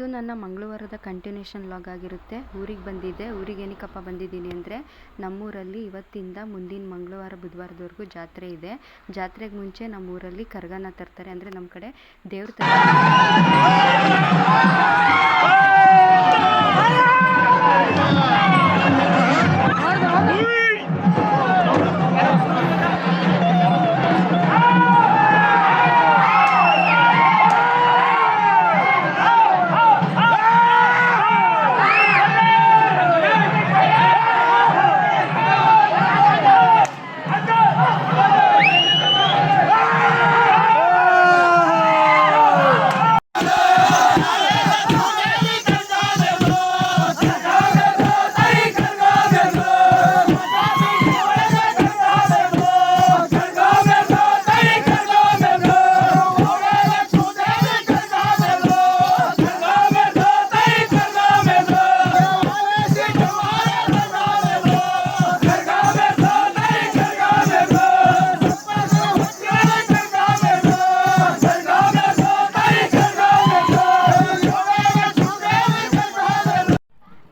ಇದು ನನ್ನ ಮಂಗಳವಾರದ continuation vlog ಆಗಿರುತ್ತೆ. ಊರಿಗೆ ಬಂದಿದ್ದೆ. ಊರಿಗೆ ಏನಕ್ಕಪ್ಪ ಬಂದಿದ್ದೀನಿ ಅಂದರೆ ನಮ್ಮೂರಲ್ಲಿ ಇವತ್ತಿಂದ ಮುಂದಿನ ಮಂಗಳವಾರ ಬುಧವಾರದವರೆಗೂ ಜಾತ್ರೆ ಇದೆ. ಜಾತ್ರೆಗೆ ಮುಂಚೆ ನಮ್ಮೂರಲ್ಲಿ ಕರಗನ ತರ್ತಾರೆ, ಅಂದರೆ ನಮ್ಮ ಕಡೆ ದೇವ್ರ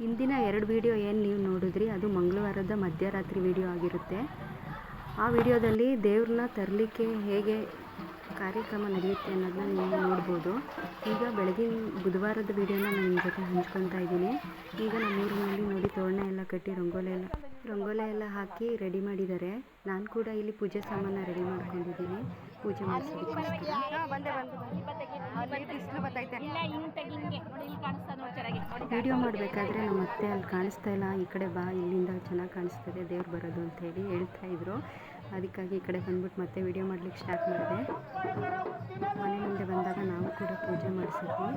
ಇಂದಿನ 2 ವಿಡಿಯೋ ಏನು ನೀವು ನೋಡಿದ್ರಿ ಅದು ಮಂಗಳವಾರದ ಮಧ್ಯರಾತ್ರಿ ವಿಡಿಯೋ ಆಗಿರುತ್ತೆ. ಆ ವಿಡಿಯೋದಲ್ಲಿ ದೇವ್ರನ್ನ ತರಲಿಕ್ಕೆ ಹೇಗೆ ಕಾರ್ಯಕ್ರಮ ನಡೆಯುತ್ತೆ ಅನ್ನೋದನ್ನ ನೀವು ನೋಡ್ಬೋದು. ಈಗ ಬೆಳಗಿನ ಬುಧವಾರದ ವಿಡಿಯೋನ ನಾನು ನಿಮ್ಮ ಜೊತೆ ಹಂಚ್ಕೊತಾ ಇದ್ದೀನಿ. ಈಗ ನಮ್ಮ ಊರಿನಲ್ಲಿ ನೋಡಿ ತೋರಣ ಎಲ್ಲ ಕಟ್ಟಿ ರಂಗೋಲೆ ಎಲ್ಲ ಹಾಕಿ ರೆಡಿ ಮಾಡಿದ್ದಾರೆ. ನಾನು ಕೂಡ ಇಲ್ಲಿ ಪೂಜೆ ಸಾಮಾನು ರೆಡಿ ಮಾಡ್ಕೊಂಡಿದ್ದೀನಿ ಪೂಜೆ ಮಾಡಿಸೋದಕ್ಕೋಸ್ಕರ. ವಿಡಿಯೋ ಮಾಡಬೇಕಾದ್ರೆ ನಮ್ಮ ಅತ್ತೆ ಅಲ್ಲಿ ಕಾಣಿಸ್ತಾ ಇಲ್ಲ, ಈ ಕಡೆ ಬಾ, ಇಲ್ಲಿಂದ ಚೆನ್ನಾಗಿ ಕಾಣಿಸ್ತದೆ ದೇವ್ರು ಬರೋದು ಅಂತ ಹೇಳಿ ಹೇಳ್ತಾ ಇದ್ರು. ಅದಕ್ಕಾಗಿ ಈ ಕಡೆ ಬಂದ್ಬಿಟ್ಟು ಮತ್ತೆ ವಿಡಿಯೋ ಮಾಡ್ಲಿಕ್ಕೆ ಸ್ಟಾರ್ಟ್ ಮಾಡಿದೆ. ಮನೆ ಮುಂದೆ ಬಂದಾಗ ನಾವು ಕೂಡ ಪೂಜೆ ಮಾಡಿಸಿದ್ವಿ.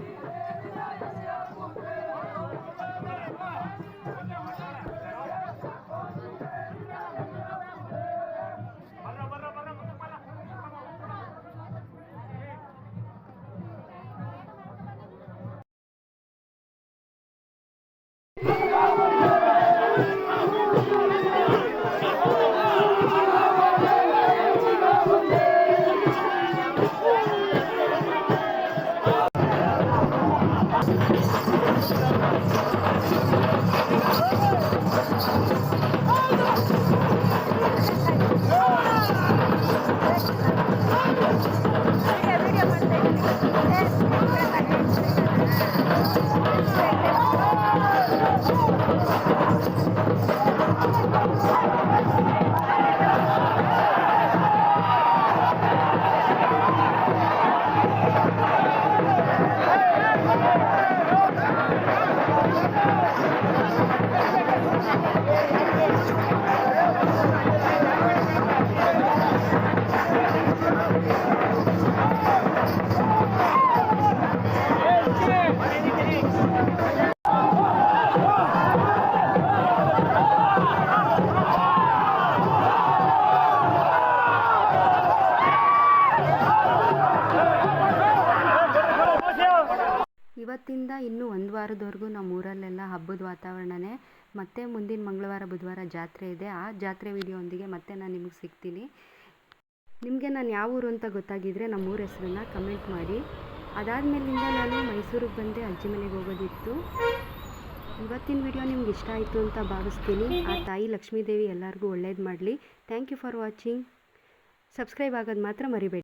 ಇವತ್ತಿಂದ ಇನ್ನೂ 1 ವಾರದವರೆಗೂ ನಮ್ಮ ಊರಲ್ಲೆಲ್ಲ ಹಬ್ಬದ ವಾತಾವರಣನೇ. ಮತ್ತೆ ಮುಂದಿನ ಮಂಗಳವಾರ ಬುಧವಾರ ಜಾತ್ರೆ ಇದೆ. ಆ ಜಾತ್ರೆ ವಿಡಿಯೋಂದಿಗೆ ಮತ್ತೆ ನಾನು ನಿಮಗೆ ಸಿಗ್ತೀನಿ. ನಿಮಗೆ ನಾನು ಯಾವ ಊರು ಅಂತ ಗೊತ್ತಾಗಿದ್ದರೆ ನಮ್ಮ ಊರ ಹೆಸರನ್ನ ಕಮೆಂಟ್ ಮಾಡಿ. ಅದಾದಮೇಲಿಂದ ನಾನು ಮೈಸೂರಿಗೆ ಬಂದೆ, ಅಜ್ಜಿ ಮನೆಗೆ ಹೋಗೋದಿತ್ತು. ಇವತ್ತಿನ ವಿಡಿಯೋ ನಿಮ್ಗೆ ಇಷ್ಟ ಆಯಿತು ಅಂತ ಭಾವಿಸ್ತೀನಿ. ಆ ತಾಯಿ ಲಕ್ಷ್ಮೀದೇವಿ ಎಲ್ಲರಿಗೂ ಒಳ್ಳೇದು ಮಾಡಲಿ. Thank you for watching. Subscribe ಆಗೋದು ಮಾತ್ರ ಮರಿಬೇಡಿ.